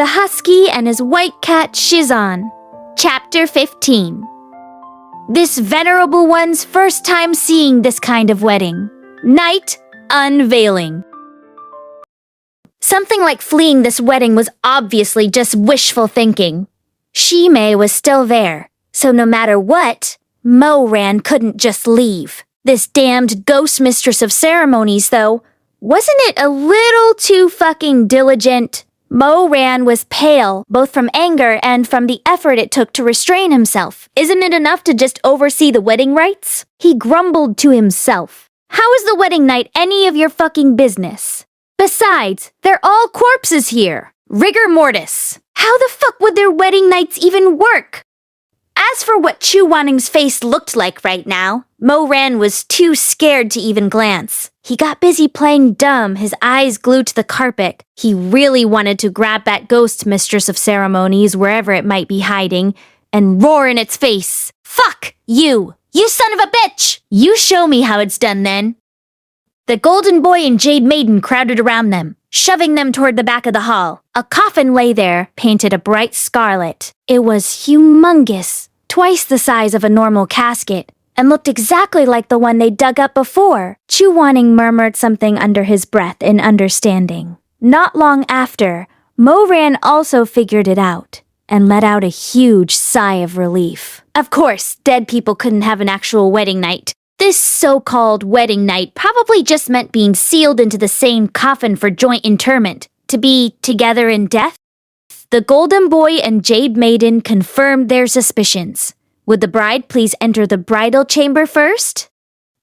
The Husky and His White Cat Shizun. Chapter 15. This venerable one's first time seeing this kind of wedding. Night unveiling. Something like fleeing this wedding was obviously just wishful thinking. Shimei was still there, so no matter what, Mo-Ran couldn't just leave. This damned ghost mistress of ceremonies, though, wasn't it a little too fucking diligent? Mo-Ran was pale, both from anger and from the effort it took to restrain himself. Isn't it enough to just oversee the wedding rites? He grumbled to himself. How is the wedding night any of your fucking business? Besides, they're all corpses here. Rigor mortis. How the fuck would their wedding nights even work? As for what Chu Wanning's face looked like right now, Mo-Ran was too scared to even glance. He got busy playing dumb, his eyes glued to the carpet. He really wanted to grab that ghost mistress of ceremonies wherever it might be hiding and roar in its face. Fuck you! You son of a bitch! You show me how it's done then. The Golden Boy and Jade Maiden crowded around them, shoving them toward the back of the hall. A coffin lay there, painted a bright scarlet. It was humongous, twice the size of a normal casket, and looked exactly like the one they dug up before. Chu Wanning murmured something under his breath in understanding. Not long after, Mo-Ran also figured it out, and let out a huge sigh of relief. Of course, dead people couldn't have an actual wedding night. This so-called wedding night probably just meant being sealed into the same coffin for joint interment, to be together in death. The Golden Boy and Jade Maiden confirmed their suspicions. Would the bride please enter the bridal chamber first?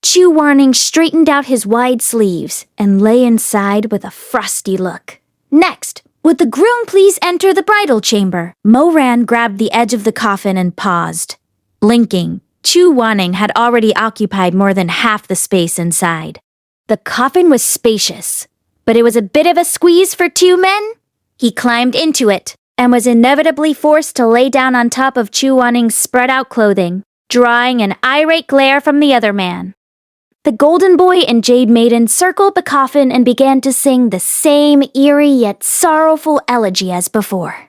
Chu Wanning straightened out his wide sleeves and lay inside with a frosty look. Next, would the groom please enter the bridal chamber? Mo-Ran grabbed the edge of the coffin and paused. Blinking, Chu Wanning had already occupied more than half the space inside. The coffin was spacious, but it was a bit of a squeeze for two men. He climbed into it and was inevitably forced to lay down on top of Chu Wanning's spread-out clothing, drawing an irate glare from the other man. The Golden Boy and Jade Maiden circled the coffin and began to sing the same eerie yet sorrowful elegy as before.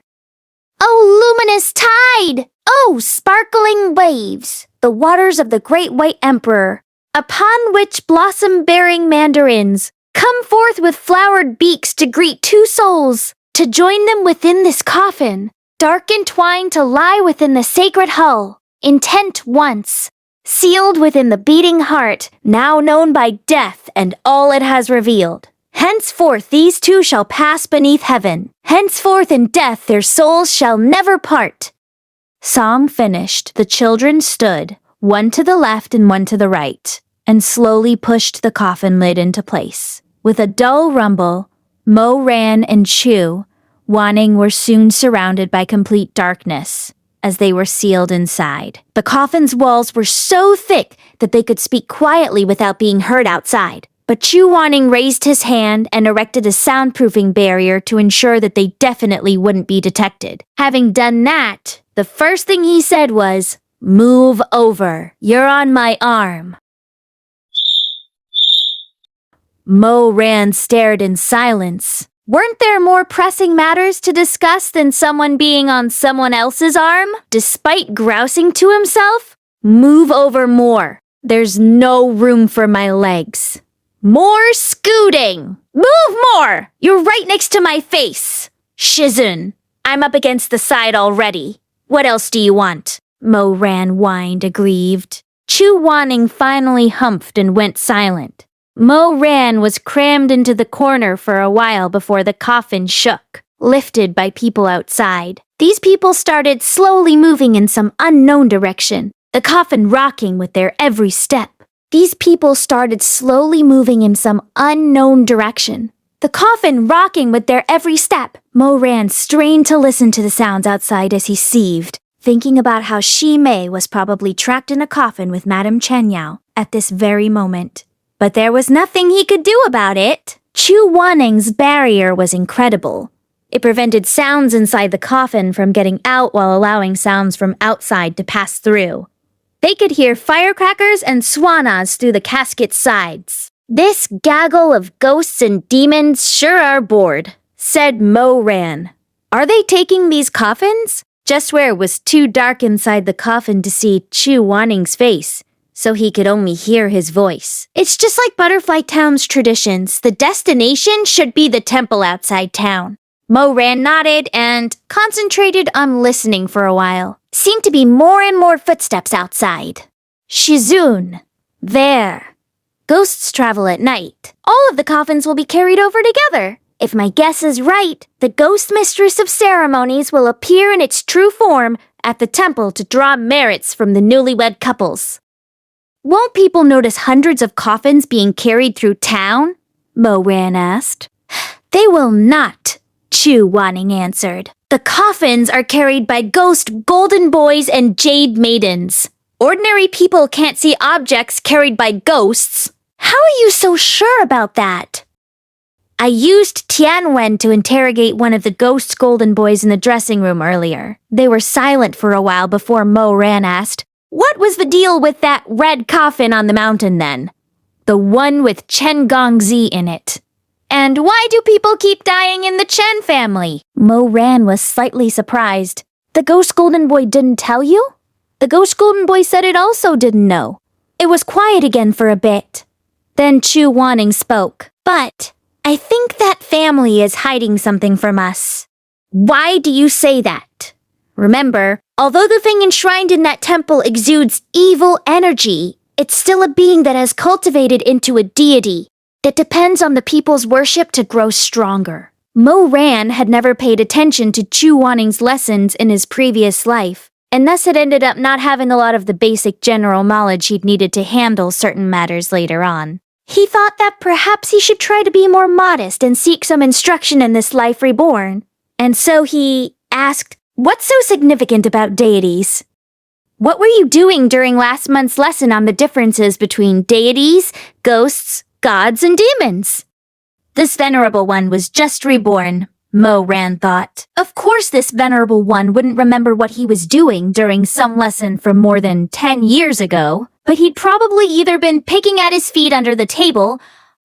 "Oh, luminous tide! Oh, sparkling waves! The waters of the great white emperor, upon which blossom-bearing mandarins come forth with flowered beaks to greet two souls, to join them within this coffin, dark entwined to lie within the sacred hull, intent once, sealed within the beating heart, now known by death and all it has revealed. Henceforth these two shall pass beneath heaven. Henceforth in death their souls shall never part." Song finished, the children stood, one to the left and one to the right, and slowly pushed the coffin lid into place. With a dull rumble, Mo-Ran and Chu Wanning were soon surrounded by complete darkness as they were sealed inside. The coffin's walls were so thick that they could speak quietly without being heard outside. But Chu Wanning raised his hand and erected a soundproofing barrier to ensure that they definitely wouldn't be detected. Having done that, the first thing he said was, "Move over. You're on my arm." Mo-Ran stared in silence. Weren't there more pressing matters to discuss than someone being on someone else's arm? Despite grousing to himself, "Move over more. There's no room for my legs." "More scooting! Move more! You're right next to my face!" "Shizun, I'm up against the side already. What else do you want?" Mo-Ran whined, aggrieved. Chu Wanning finally humphed and went silent. Mo-Ran was crammed into the corner for a while before the coffin shook, lifted by people outside. These people started slowly moving in some unknown direction, the coffin rocking with their every step. These people started slowly moving in some unknown direction, the coffin rocking with their every step. Mo-Ran strained to listen to the sounds outside as he seethed, thinking about how Shimei was probably trapped in a coffin with Madame Chenyao at this very moment. But there was nothing he could do about it. Chu Wanning's barrier was incredible. It prevented sounds inside the coffin from getting out while allowing sounds from outside to pass through. They could hear firecrackers and swanas through the casket's sides. "This gaggle of ghosts and demons sure are bored," said Mo-Ran. Are they taking these coffins? Just where it was too dark inside the coffin to see Chu Wanning's face, so he could only hear his voice. It's just like Butterfly Town's traditions. The destination should be the temple outside town. Mo Ran nodded and concentrated on listening for a while. Seemed to be more and more footsteps outside. Shizun. There. Ghosts travel at night. All of the coffins will be carried over together. If my guess is right, the ghost mistress of ceremonies will appear in its true form at the temple to draw merits from the newlywed couples. Won't people notice hundreds of coffins being carried through town? Mo Ran asked. They will not, Chu Wanning answered. The coffins are carried by ghost golden boys and jade maidens. Ordinary people can't see objects carried by ghosts. How are you so sure about that? I used Tianwen to interrogate one of the ghost golden boys in the dressing room earlier. They were silent for a while before Mo Ran asked, "What was the deal with that red coffin on the mountain then? The one with Chen Gongzi in it. And why do people keep dying in the Chen family?" Mo Ran was slightly surprised. The ghost golden boy didn't tell you? The ghost golden boy said it also didn't know. It was quiet again for a bit. Then Chu Wanning spoke. But I think that family is hiding something from us. Why do you say that? Remember, although the thing enshrined in that temple exudes evil energy, it's still a being that has cultivated into a deity. It depends on the people's worship to grow stronger. Mo Ran had never paid attention to Chu Wanning's lessons in his previous life, and thus had ended up not having a lot of the basic general knowledge he'd needed to handle certain matters later on. He thought that perhaps he should try to be more modest and seek some instruction in this life reborn. And so he asked, "What's so significant about deities? What were you doing during last month's lesson on the differences between deities, ghosts, gods, and demons?" This venerable one was just reborn, Mo Ran thought. Of course this venerable one wouldn't remember what he was doing during some lesson from more than 10 years ago. But he'd probably either been picking at his feet under the table,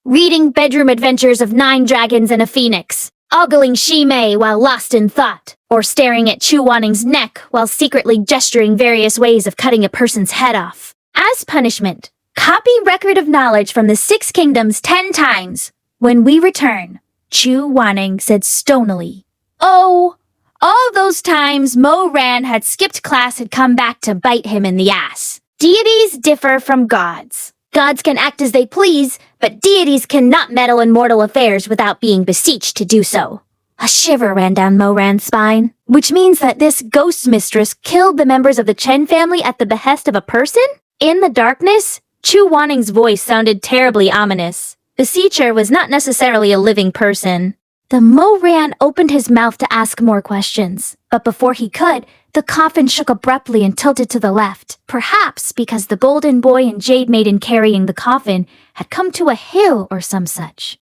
reading Bedroom Adventures of 9 Dragons and a Phoenix, ogling Shi Mei while lost in thought, or staring at Chu Wanning's neck while secretly gesturing various ways of cutting a person's head off. As punishment, copy Record of Knowledge from the 6 Kingdoms 10 times. When we return, Chu Wanning said stonily. Oh, all those times Mo Ran had skipped class had come back to bite him in the ass. Deities differ from gods. Gods can act as they please, but deities cannot meddle in mortal affairs without being beseeched to do so. A shiver ran down Mo Ran's spine, which means that this ghost mistress killed the members of the Chen family at the behest of a person? In the darkness, Chu Wanning's voice sounded terribly ominous. Beseecher was not necessarily a living person. The Mo Ran opened his mouth to ask more questions, but before he could, the coffin shook abruptly and tilted to the left, perhaps because the golden boy and jade maiden carrying the coffin had come to a hill or some such.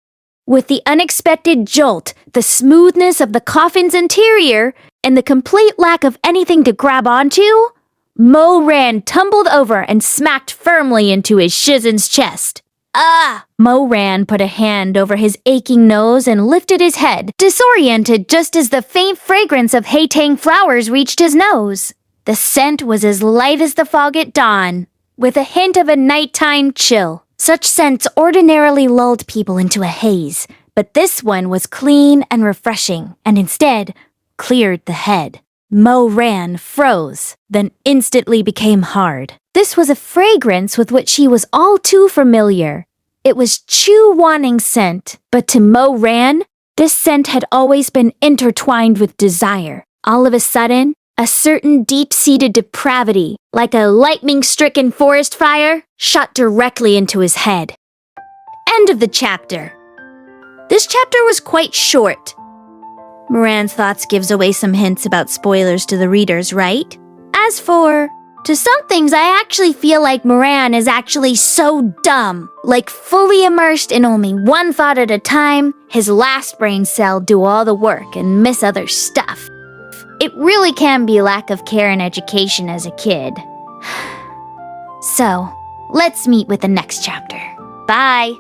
With the unexpected jolt, the smoothness of the coffin's interior, and the complete lack of anything to grab onto, Mo Ran tumbled over and smacked firmly into his Shizun's chest. Ah! Mo Ran put a hand over his aching nose and lifted his head, disoriented just as the faint fragrance of Haitang flowers reached his nose. The scent was as light as the fog at dawn, with a hint of a nighttime chill. Such scents ordinarily lulled people into a haze, but this one was clean and refreshing, and instead cleared the head. Mo Ran froze, then instantly became hard. This was a fragrance with which he was all too familiar. It was Chu Wanning's scent, but to Mo Ran, this scent had always been intertwined with desire. All of a sudden, a certain deep-seated depravity, like a lightning-stricken forest fire, shot directly into his head. End of the chapter. This chapter was quite short. Moran's thoughts gives away some hints about spoilers to the readers, right? As for... to some things, I actually feel like Moran is actually so dumb. Like fully immersed in only one thought at a time, his last brain cell do all the work and miss other stuff. It really can be lack of care and education as a kid. So, let's meet with the next chapter. Bye!